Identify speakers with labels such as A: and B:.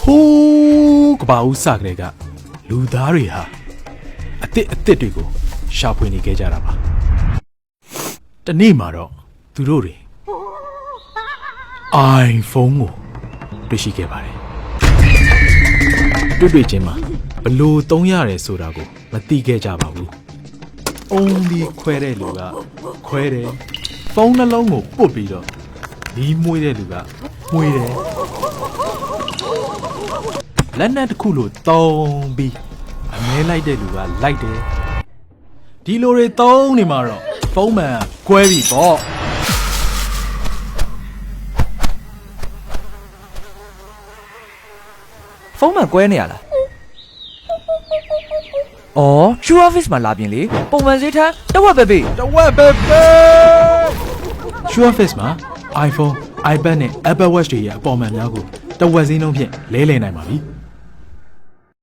A: ဟိုးကဘာဦးစကလေးကလူသားတွေဟာအစ်တွေကိုရှာဖွေနေခဲ့ကြတာပါတနေ့မှာတော့သူတို့တွေ iPhone ကိုတွေ့ရှိခဲ့ပါတယ်တွေ့ချင်းမှာဘလို့သုံးရတယ်ဆိုတာကိုမသိခဲ့ကြပါဘူး only ခွဲတဲ့လူကခွဲတယ်ဖုန်းနှလုံးကိုပုတ်ပြီးတော့ဒီမွေးတဲ့လူကမွေးတယ်လက်နက်တစ်ခုလို့တုံးပြီးအမဲလိုက်တဲ့လူကလိုက်တယ်ဒီလိုတွေတုံးနေမှာတော့ဖုန်းမှန်ကွဲပြီပေါ့
B: ဖုန်းမှန်ကွဲနေရလားအော် True Office မှာလာပြင်လေပုံမှန်ဈေးထက်တစ်ဝက်ပဲပေး
A: True Office မှာ iPhone, iPad နဲ့ Apple Watch တွေရဲ့အပေါ်မှန်များကိုတစ်ဝက်စင်းလုံးဖြင့်လဲလှယ်နိုင်ပါပြီ